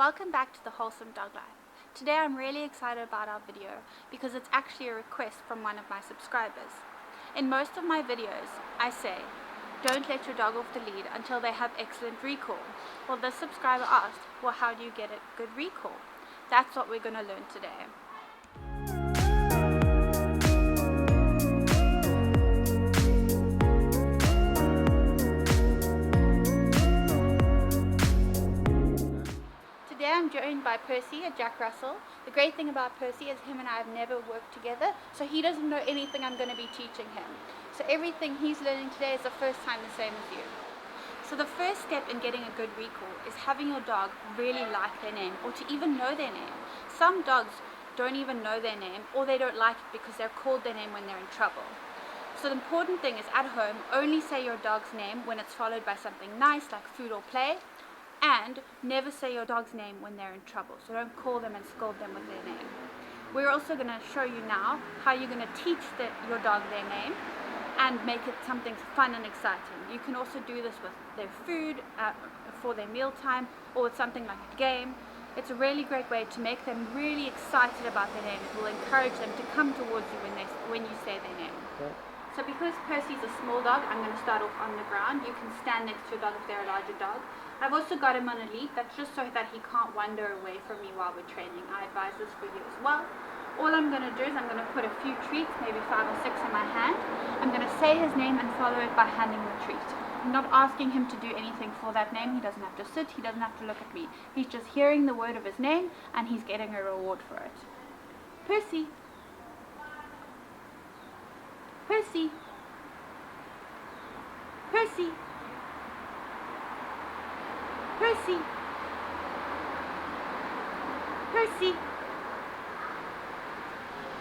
Welcome back to the Wholesome Dog Life. Today I'm really excited about our video because it's actually a request from one of my subscribers. In most of my videos, I say, don't let your dog off the lead until they have excellent recall. Well, this subscriber asked, well, how do you get a good recall? That's what we're going to learn today. Today I'm joined by Percy, a Jack Russell. The great thing about Percy is him and I have never worked together, so he doesn't know anything I'm going to be teaching him. So everything he's learning today is the first time the same as you. So the first step in getting a good recall is having your dog really like their name, or to even know their name. Some dogs don't even know their name, or they don't like it because they're called their name when they're in trouble. So the important thing is, at home, only say your dog's name when it's followed by something nice like food or play, and never say your dog's name when they're in trouble. So don't call them and scold them with their name. We're also going to show you now how you're going to teach your dog their name and make it something fun and exciting. You can also do this with their food, for their mealtime, or with something like a game. It's a really great way to make them really excited about their name. It will encourage them to come towards you when you say their name. Okay. So because Percy's a small dog, I'm going to start off on the ground. You can stand next to your dog if they're a larger dog. I've also got him on a lead. That's just so that he can't wander away from me while we're training. I advise this for you as well. All I'm going to do is I'm going to put a few treats, maybe 5 or 6 in my hand. I'm going to say his name and follow it by handing the treat. I'm not asking him to do anything for that name. He doesn't have to sit, he doesn't have to look at me. He's just hearing the word of his name and he's getting a reward for it. Percy. Percy. Percy. Percy. Percy.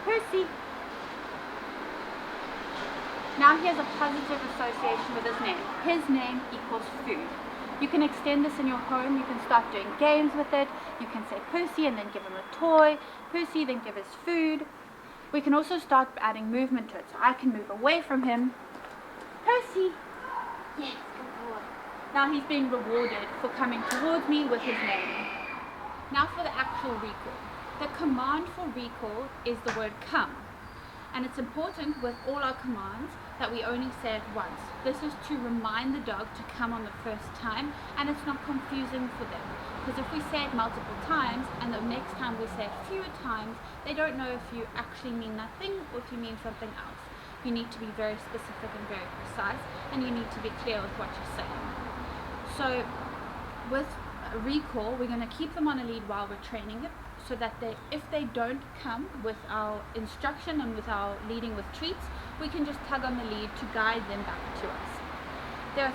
Percy. Now he has a positive association with his name. His name equals food. You can extend this in your home. You can start doing games with it. You can say Percy and then give him a toy. Percy, then give his food. We can also start adding movement to it. So I can move away from him. Percy. Yes, good boy. Now he's being rewarded for coming towards me with his name. Now for the actual recall. The command for recall is the word come. And it's important with all our commands that we only say it once. This is to remind the dog to come on the first time, and it's not confusing for them. Because if we say it multiple times and the next time we say it fewer times, they don't know if you actually mean nothing or if you mean something else. You need to be very specific and very precise, and you need to be clear with what you're saying. So with recall, we're going to keep them on a lead while we're training it, so that if they don't come with our instruction and with our leading with treats, we can just tug on the lead to guide them back to us. There are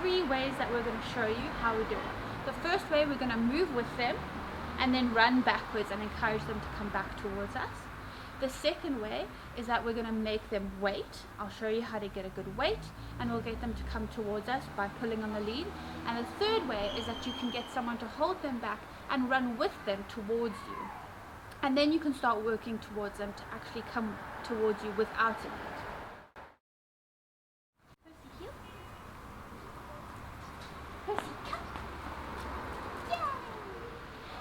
3 ways that we're going to show you how we do it. The first way, we're going to move with them and then run backwards and encourage them to come back towards us. The second way is that we're going to make them wait. I'll show you how to get a good wait, and we'll get them to come towards us by pulling on the lead. And the third way is that you can get someone to hold them back and run with them towards you. And then you can start working towards them to actually come towards you without a lead. Percy, heel. Percy, come. Yay!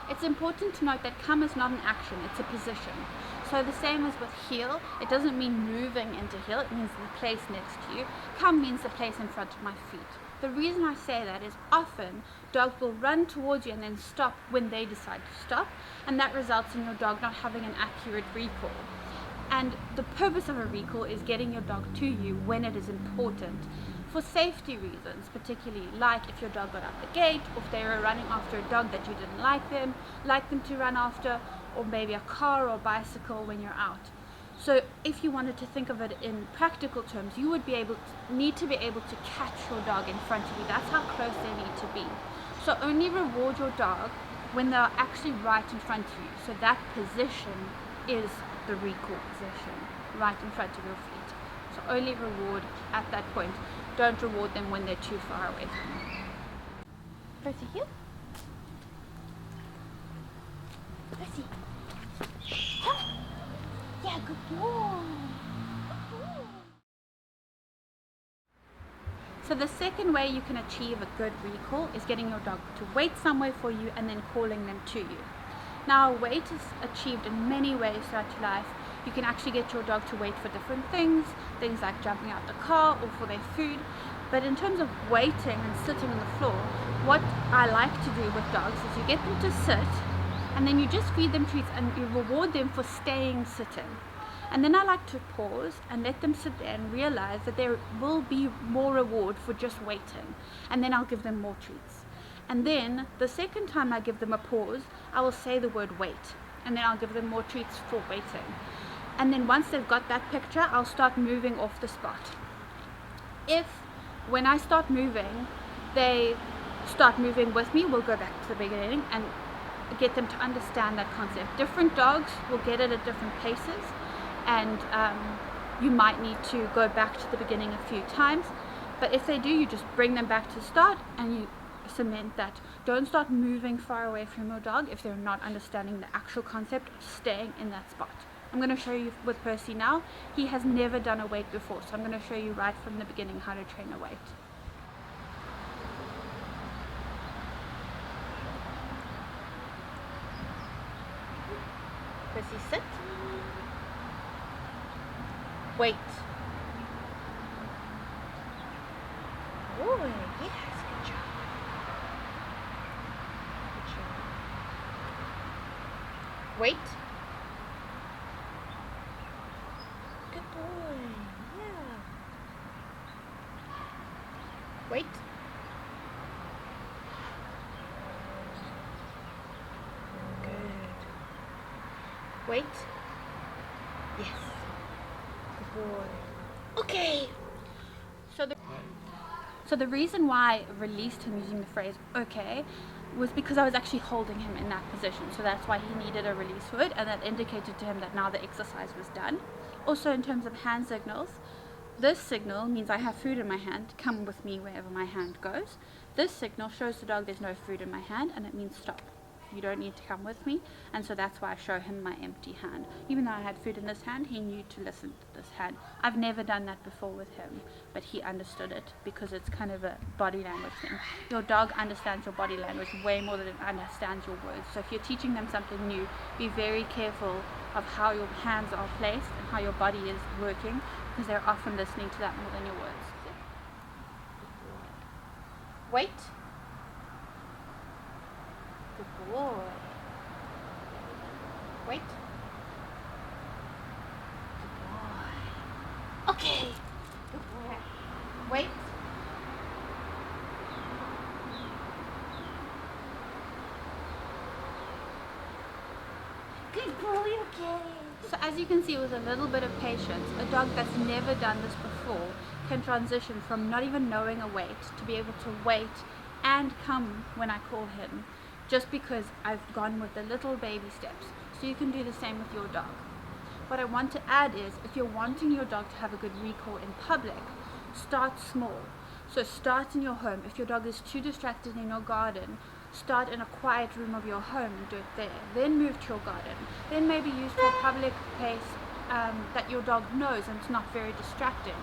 It's important to note that come is not an action, it's a position. So the same as with heel, it doesn't mean moving into heel, it means the place next to you. Come means the place in front of my feet. The reason I say that is often dogs will run towards you and then stop when they decide to stop, and that results in your dog not having an accurate recall. And the purpose of a recall is getting your dog to you when it is important, for safety reasons, particularly like if your dog got out the gate, or if they were running after a dog that you didn't like them to run after, or maybe a car or bicycle when you're out. So if you wanted to think of it in practical terms, you would need to be able to catch your dog in front of you. That's how close they need to be. So only reward your dog when they're actually right in front of you. So that position is the recall position, right in front of your feet. So only reward at that point. Don't reward them when they're too far away from you. Percy, here. Percy. Yeah, good boy. So the second way you can achieve a good recall is getting your dog to wait somewhere for you and then calling them to you. Now, wait is achieved in many ways throughout your life. You can actually get your dog to wait for different things like jumping out the car or for their food. But in terms of waiting and sitting on the floor, what I like to do with dogs is you get them to sit and then you just feed them treats and you reward them for staying sitting. And then I like to pause and let them sit there and realize that there will be more reward for just waiting. And then I'll give them more treats. And then the second time I give them a pause, I will say the word wait. And then I'll give them more treats for waiting. And then once they've got that picture, I'll start moving off the spot. If when I start moving, they start moving with me, we'll go back to the beginning and get them to understand that concept. Different dogs will get it at different paces. And you might need to go back to the beginning a few times, but if they do, you just bring them back to start and you cement that. Don't start moving far away from your dog if they're not understanding the actual concept of staying in that spot. I'm going to show you with Percy now. He has never done a wait before, so I'm going to show you right from the beginning how to train a wait. Percy, sit. Wait. Boy, yes, good job. Good job. Wait. Good boy, yeah. Wait. Good. Wait. Yes. Boy. Okay. So the reason why I released him using the phrase okay was because I was actually holding him in that position. So that's why he needed a release word, and that indicated to him that now the exercise was done. Also, in terms of hand signals, this signal means I have food in my hand, come with me wherever my hand goes. This signal shows the dog there's no food in my hand, and it means stop. You don't need to come with me. And so that's why I show him my empty hand. Even though I had food in this hand, he knew to listen to this hand. I've never done that before with him, but he understood it because it's kind of a body language thing. Your dog understands your body language way more than it understands your words. So if you're teaching them something new, be very careful of how your hands are placed and how your body is working, because they're often listening to that more than your words. Wait. Good boy. Wait. Good boy. Okay. Good boy. Wait. Good boy, okay. So as you can see, with a little bit of patience, a dog that's never done this before can transition from not even knowing a wait to be able to wait and come when I call him, just because I've gone with the little baby steps. So you can do the same with your dog. What I want to add is, if you're wanting your dog to have a good recall in public, start small. So start in your home. If your dog is too distracted in your garden, start in a quiet room of your home and do it there. Then move to your garden. Then maybe use to a public place that your dog knows and it's not very distracting.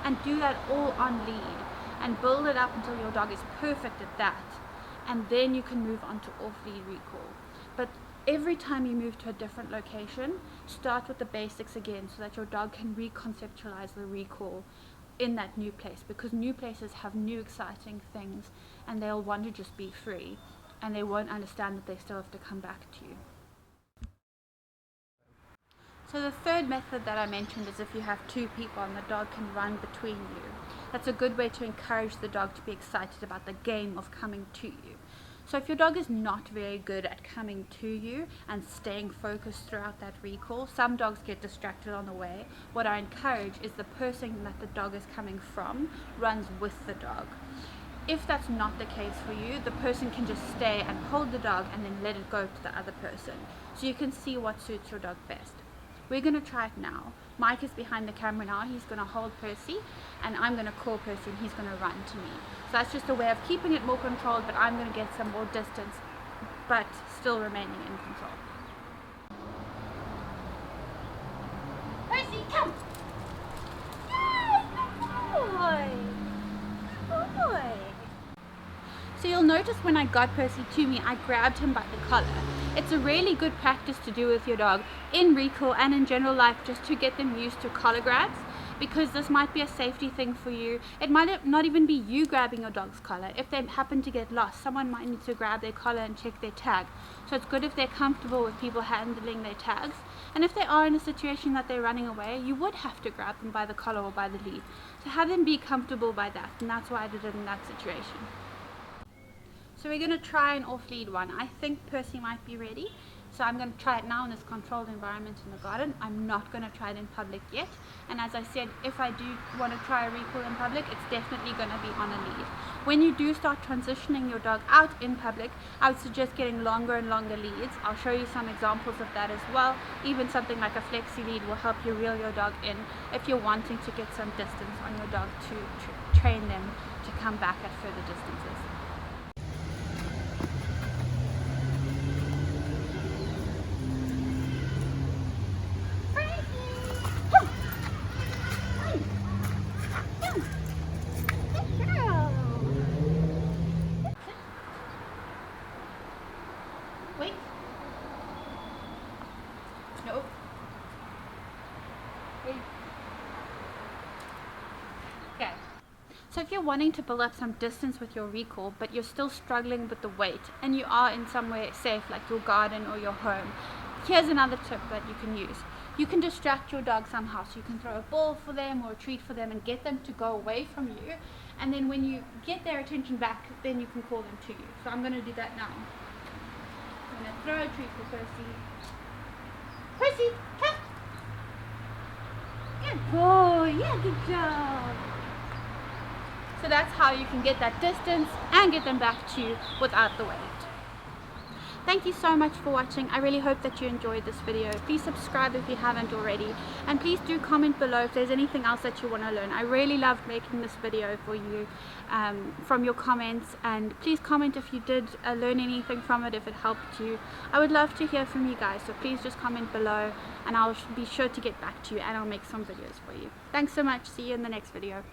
And do that all on lead and build it up until your dog is perfect at that. And then you can move on to off-lead recall. But every time you move to a different location, start with the basics again so that your dog can reconceptualize the recall in that new place, because new places have new exciting things and they'll want to just be free and they won't understand that they still have to come back to you. So the third method that I mentioned is if you have two people and the dog can run between you. That's a good way to encourage the dog to be excited about the game of coming to you. So if your dog is not very good at coming to you and staying focused throughout that recall, some dogs get distracted on the way. What I encourage is the person that the dog is coming from runs with the dog. If that's not the case for you, the person can just stay and hold the dog and then let it go to the other person. So you can see what suits your dog best. We're going to try it now. Mike is behind the camera now. He's going to hold Percy and I'm going to call Percy and he's going to run to me. So that's just a way of keeping it more controlled, but I'm going to get some more distance, but still remaining in control. Percy, come! Yay, good boy! So you'll notice when I got Percy to me, I grabbed him by the collar. It's a really good practice to do with your dog in recall and in general life, just to get them used to collar grabs, because this might be a safety thing for you. It might not even be you grabbing your dog's collar. If they happen to get lost, someone might need to grab their collar and check their tag. So it's good if they're comfortable with people handling their tags. And if they are in a situation that they're running away, you would have to grab them by the collar or by the lead. So have them be comfortable by that, and that's why I did it in that situation. So we're going to try an off-lead one. I think Percy might be ready. So I'm going to try it now in this controlled environment in the garden. I'm not going to try it in public yet. And as I said, if I do want to try a recall in public, it's definitely going to be on a lead. When you do start transitioning your dog out in public, I would suggest getting longer and longer leads. I'll show you some examples of that as well. Even something like a flexi lead will help you reel your dog in if you're wanting to get some distance on your dog to train them to come back at further distances. Wait. No. Wait. Okay. So if you're wanting to build up some distance with your recall, but you're still struggling with the weight, and you are in somewhere safe like your garden or your home, here's another tip that you can use. You can distract your dog somehow. So you can throw a ball for them or a treat for them and get them to go away from you. And then when you get their attention back, then you can call them to you. So I'm going to do that now. I'm going to throw a treat for Percy. Percy, come! Good boy, yeah, good job. So that's how you can get that distance and get them back to you without the weight. Thank you so much for watching. I really hope that you enjoyed this video. Please subscribe if you haven't already, and please do comment below if there's anything else that you want to learn. I really loved making this video for you from your comments, and please comment if you did learn anything from it, if it helped you. I would love to hear from you guys, so please just comment below and I'll be sure to get back to you, and I'll make some videos for you. Thanks so much. See you in the next video.